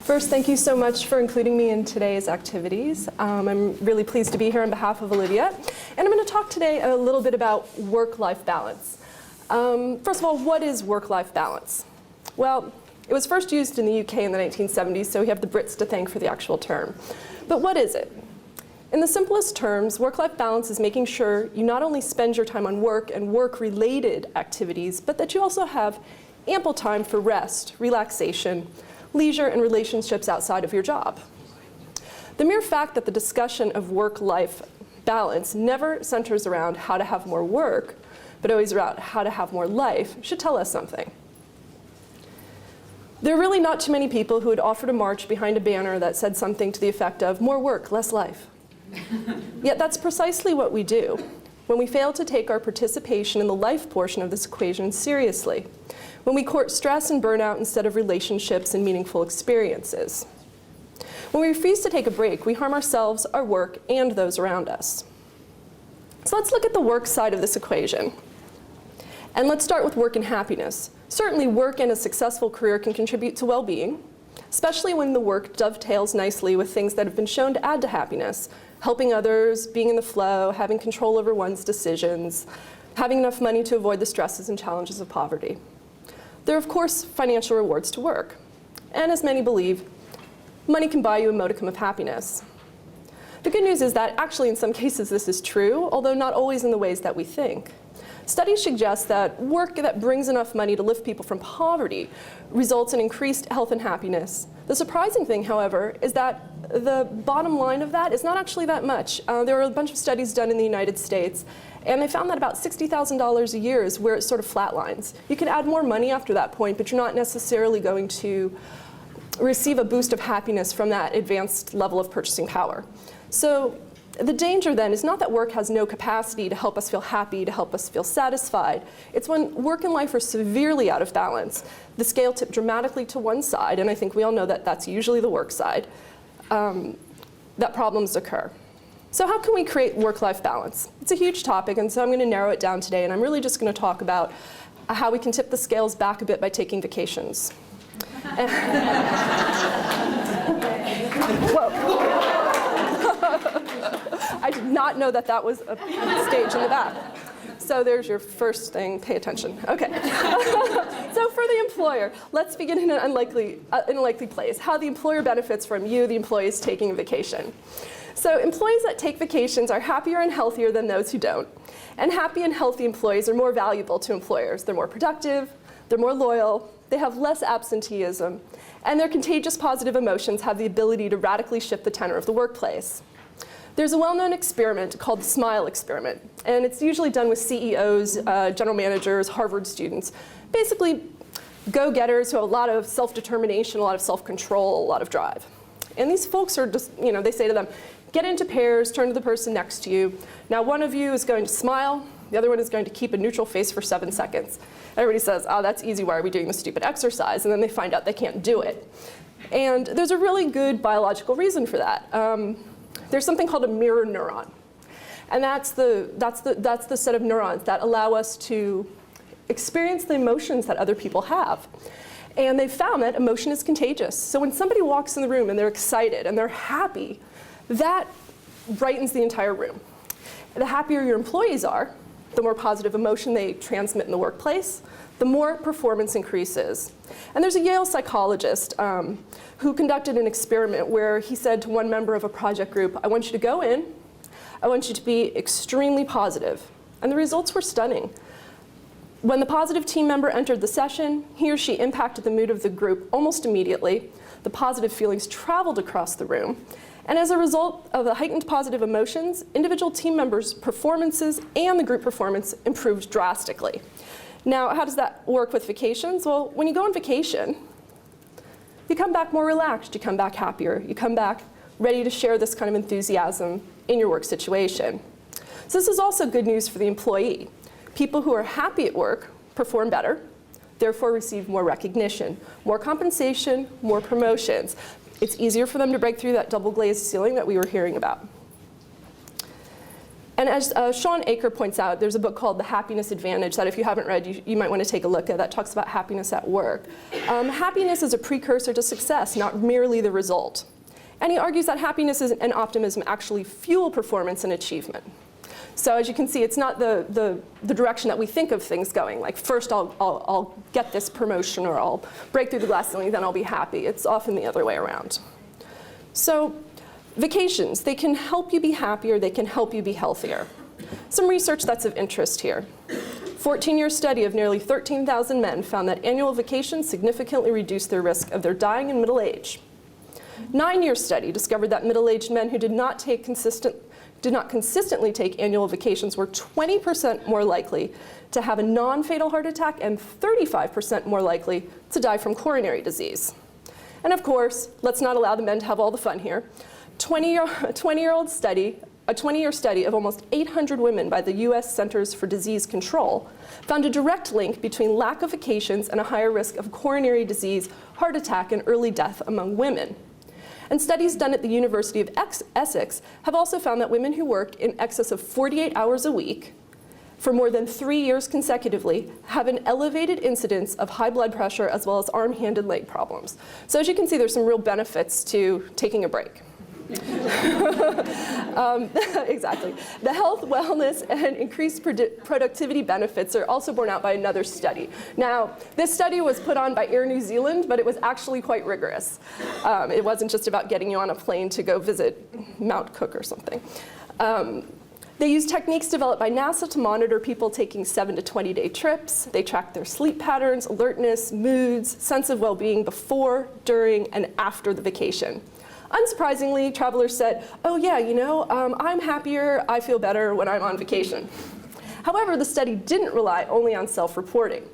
First, thank you so much for including me in today's activities. I'm really pleased to be here on behalf of Olivia. And I'm going to talk today a little bit about work-life balance. First of all, what is work-life balance? Well, it was first used in the UK in the 1970s, so we have the Brits to thank for the actual term. But what is it? In the simplest terms, work-life balance is making sure you not only spend your time on work and work-related activities, but that you also have ample time for rest, relaxation, leisure, and relationships outside of your job. The mere fact that the discussion of work-life balance never centers around how to have more work, but always around how to have more life, should tell us something. There are really not too many people who would offer to march behind a banner that said something to the effect of more work, less life. Yet that's precisely what we do when we fail to take our participation in the life portion of this equation seriously, when we court stress and burnout instead of relationships and meaningful experiences. When we refuse to take a break, we harm ourselves, our work, and those around us. So let's look at the work side of this equation. And let's start with work and happiness. Certainly, work and a successful career can contribute to well-being, especially when the work dovetails nicely with things that have been shown to add to happiness: helping others, being in the flow, having control over one's decisions, having enough money to avoid the stresses and challenges of poverty. There are, of course, financial rewards to work. And as many believe, money can buy you a modicum of happiness. The good news is that actually in some cases this is true, although not always in the ways that we think. Studies suggest that work that brings enough money to lift people from poverty results in increased health and happiness. The surprising thing, however, is that the bottom line of that is not actually that much. There were a bunch of studies done in the United States, and they found that about $60,000 a year is where it sort of flatlines. You can add more money after that point, but you're not necessarily going to receive a boost of happiness from that advanced level of purchasing power. So the danger then is not that work has no capacity to help us feel happy, to help us feel satisfied. It's when work and life are severely out of balance, the scale tipped dramatically to one side, and I think we all know that that's usually the work side, that problems occur. So how can we create work-life balance? It's a huge topic, and so I'm going to narrow it down today, and I'm really just going to talk about how we can tip the scales back a bit by taking vacations. Whoa. I did not know that that was a stage in the back. So there's your first thing, pay attention. Okay. So for the employer, let's begin in an unlikely place. How the employer benefits from you, the employees, taking a vacation. So employees that take vacations are happier and healthier than those who don't. And happy and healthy employees are more valuable to employers. They're more productive, they're more loyal, they have less absenteeism, and their contagious positive emotions have the ability to radically shift the tenor of the workplace. There's a well-known experiment called the SMILE experiment, and it's usually done with CEOs, general managers, Harvard students, basically go-getters who have a lot of self-determination, a lot of self-control, a lot of drive. And these folks are just, they say to them, get into pairs, turn to the person next to you. Now one of you is going to smile, the other one is going to keep a neutral face for 7 seconds. Everybody says, oh, that's easy, why are we doing this stupid exercise? And then they find out they can't do it. And there's a really good biological reason for that. There's something called a mirror neuron. And that's the set of neurons that allow us to experience the emotions that other people have. And they found that emotion is contagious. So when somebody walks in the room and they're excited and they're happy, that brightens the entire room. The happier your employees are, the more positive emotion they transmit in the workplace, the more performance increases. And there's a Yale psychologist who conducted an experiment where he said to one member of a project group, I want you to go in, I want you to be extremely positive. And the results were stunning. When the positive team member entered the session, he or she impacted the mood of the group almost immediately. The positive feelings traveled across the room. And as a result of the heightened positive emotions, individual team members' performances and the group performance improved drastically. Now, how does that work with vacations? Well, when you go on vacation, you come back more relaxed, you come back happier, you come back ready to share this kind of enthusiasm in your work situation. So this is also good news for the employee. People who are happy at work perform better, therefore receive more recognition, more compensation, more promotions. It's easier for them to break through that double glazed ceiling that we were hearing about. And as Sean Aker points out, there's a book called The Happiness Advantage that if you haven't read, you might want to take a look at, that talks about happiness at work. Happiness is a precursor to success, not merely the result. And he argues that happiness and optimism actually fuel performance and achievement. So as you can see, it's not the direction that we think of things going, like first I'll get this promotion or I'll break through the glass ceiling, then I'll be happy. It's often the other way around. So vacations, they can help you be happier, they can help you be healthier. Some research that's of interest here. 14-year study of nearly 13,000 men found that annual vacations significantly reduced their risk of their dying in middle age. 9-year study discovered that middle-aged men who did not consistently take annual vacations were 20% more likely to have a non-fatal heart attack and 35% more likely to die from coronary disease. And of course, let's not allow the men to have all the fun here. A 20-year study of almost 800 women by the US Centers for Disease Control found a direct link between lack of vacations and a higher risk of coronary disease, heart attack, and early death among women. And studies done at the University of Essex have also found that women who work in excess of 48 hours a week for more than 3 years consecutively have an elevated incidence of high blood pressure as well as arm, hand, and leg problems. So as you can see, there's some real benefits to taking a break. Exactly. The health, wellness, and increased productivity benefits are also borne out by another study. Now, this study was put on by Air New Zealand, but it was actually quite rigorous. It wasn't just about getting you on a plane to go visit Mount Cook or something. They used techniques developed by NASA to monitor people taking 7 to 20-day trips. They tracked their sleep patterns, alertness, moods, sense of well-being before, during, and after the vacation. Unsurprisingly, travelers said, oh yeah, you know, I'm happier, I feel better when I'm on vacation. However, the study didn't rely only on self-reporting.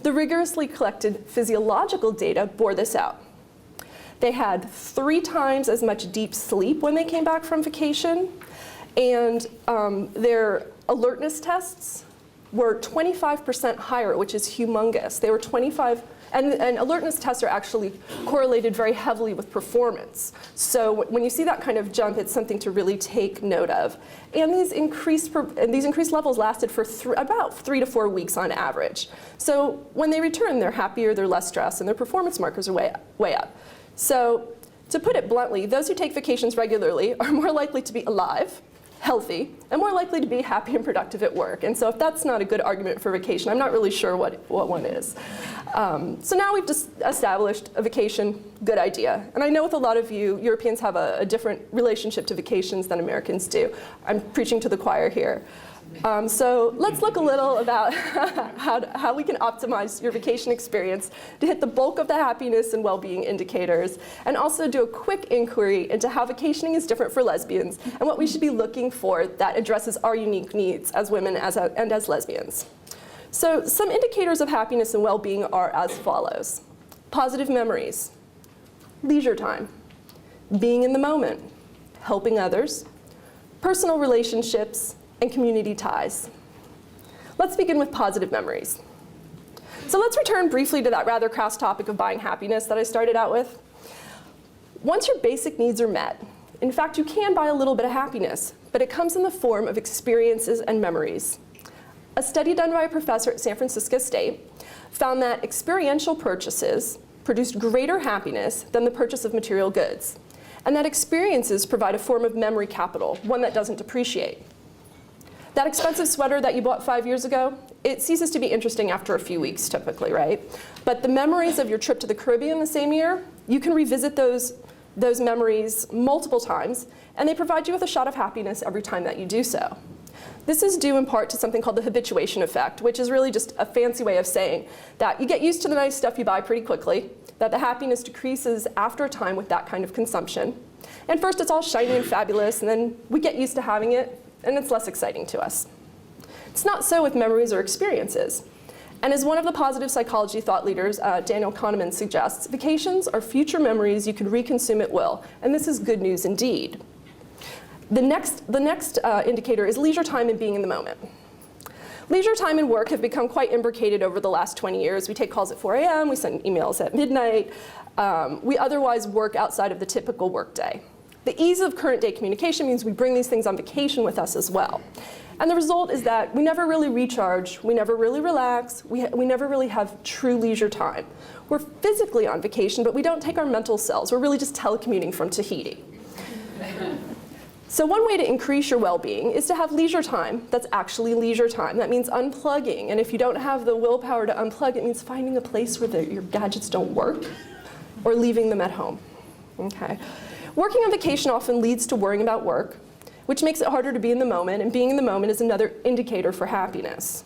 The rigorously collected physiological data bore this out. They had 3 times as much deep sleep when they came back from vacation, and their alertness tests were 25% higher, which is humongous. They were 25, and alertness tests are actually correlated very heavily with performance. So when you see that kind of jump, it's something to really take note of. And these increased levels lasted for about 3 to 4 weeks on average. So when they return, they're happier, they're less stressed, and their performance markers are way up. So to put it bluntly, those who take vacations regularly are more likely to be alive, healthy, and more likely to be happy and productive at work. And so if that's not a good argument for vacation, I'm not really sure what one is. So now we've just established a vacation, good idea. And I know with a lot of you, Europeans have a different relationship to vacations than Americans do. I'm preaching to the choir here. So let's look a little about how we can optimize your vacation experience to hit the bulk of the happiness and well-being indicators, and also do a quick inquiry into how vacationing is different for lesbians and what we should be looking for that addresses our unique needs as women and as lesbians. So some indicators of happiness and well-being are as follows: positive memories, leisure time, being in the moment, helping others, personal relationships, and community ties. Let's begin with positive memories. So let's return briefly to that rather crass topic of buying happiness that I started out with. Once your basic needs are met, in fact, you can buy a little bit of happiness, but it comes in the form of experiences and memories. A study done by a professor at San Francisco State found that experiential purchases produced greater happiness than the purchase of material goods, and that experiences provide a form of memory capital, one that doesn't depreciate. That expensive sweater that you bought 5 years ago, it ceases to be interesting after a few weeks typically, right? But the memories of your trip to the Caribbean the same year, you can revisit those memories multiple times, and they provide you with a shot of happiness every time that you do so. This is due in part to something called the habituation effect, which is really just a fancy way of saying that you get used to the nice stuff you buy pretty quickly, that the happiness decreases after a time with that kind of consumption. And first it's all shiny and fabulous, and then we get used to having it, and it's less exciting to us. It's not so with memories or experiences. And as one of the positive psychology thought leaders, Daniel Kahneman, suggests, vacations are future memories you can reconsume at will, and this is good news indeed. The next indicator is leisure time and being in the moment. Leisure time and work have become quite imbricated over the last 20 years. We take calls at 4 a.m., we send emails at midnight. We otherwise work outside of the typical workday. The ease of current day communication means we bring these things on vacation with us as well. And the result is that we never really recharge, we never really relax, we never really have true leisure time. We're physically on vacation, but we don't take our mental selves. We're really just telecommuting from Tahiti. So one way to increase your well-being is to have leisure time that's actually leisure time. That means unplugging. And if you don't have the willpower to unplug, it means finding a place where your gadgets don't work or leaving them at home. Okay. Working on vacation often leads to worrying about work, which makes it harder to be in the moment, and being in the moment is another indicator for happiness.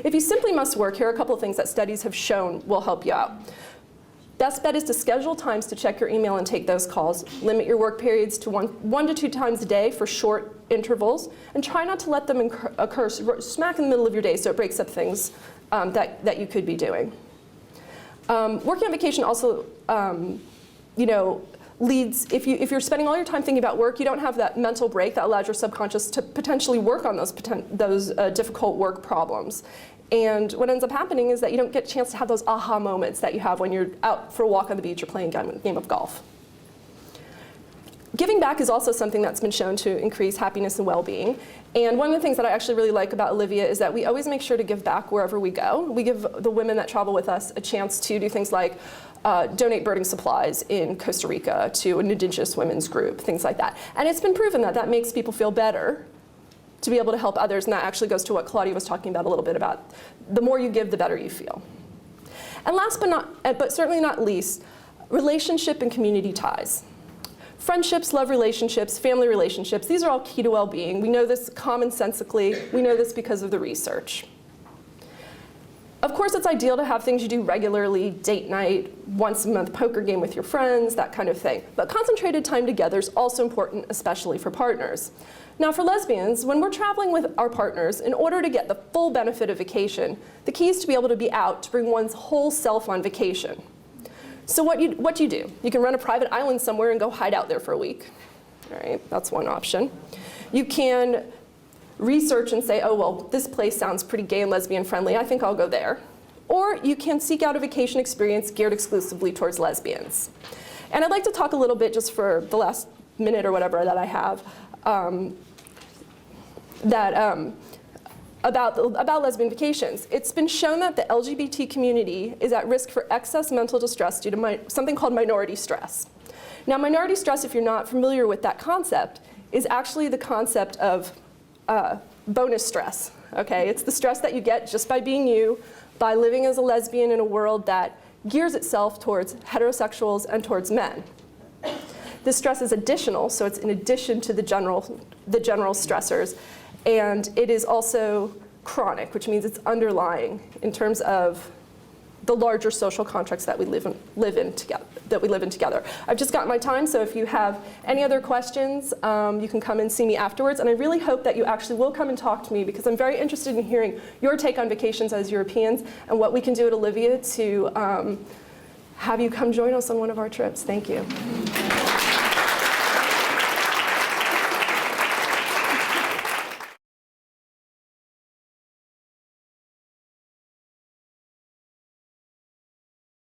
If you simply must work, here are a couple of things that studies have shown will help you out. Best bet is to schedule times to check your email and take those calls. Limit your work periods to one to two times a day for short intervals, and try not to let them occur smack in the middle of your day so it breaks up things that you could be doing. Working on vacation also, leads, if you're spending all your time thinking about work, you don't have that mental break that allows your subconscious to potentially work on those difficult work problems. And what ends up happening is that you don't get a chance to have those aha moments that you have when you're out for a walk on the beach or playing a game of golf. Giving back is also something that's been shown to increase happiness and well-being. And one of the things that I actually really like about Olivia is that we always make sure to give back wherever we go. We give the women that travel with us a chance to do things like donate birding supplies in Costa Rica to an indigenous women's group, things like that. And it's been proven that that makes people feel better to be able to help others, and that actually goes to what Claudia was talking about a little bit about. The more you give, the better you feel. And last but certainly not least, relationship and community ties. Friendships, love relationships, family relationships, these are all key to well-being. We know this commonsensically. We know this because of the research. Of course, it's ideal to have things you do regularly, date night, once a month poker game with your friends, that kind of thing. But concentrated time together is also important, especially for partners. Now for lesbians, when we're traveling with our partners, in order to get the full benefit of vacation, the key is to be able to be out, to bring one's whole self on vacation. So what do you do? You can rent a private island somewhere and go hide out there for a week. All right, that's one option. You can research and say, oh, well, this place sounds pretty gay and lesbian friendly, I think I'll go there. Or you can seek out a vacation experience geared exclusively towards lesbians. And I'd like to talk a little bit, just for the last minute or whatever that I have, about lesbian vacations. It's been shown that the LGBT community is at risk for excess mental distress due to something called minority stress. Now, minority stress, if you're not familiar with that concept, is actually the concept of bonus stress. Okay? It's the stress that you get just by being you, by living as a lesbian in a world that gears itself towards heterosexuals and towards men. This stress is additional, so it's in addition to the general stressors, and it is also chronic, which means it's underlying in terms of the larger social contracts that we live in together. I've just got my time, so if you have any other questions, you can come and see me afterwards. And I really hope that you actually will come and talk to me, because I'm very interested in hearing your take on vacations as Europeans and what we can do at Olivia to have you come join us on one of our trips. Thank you.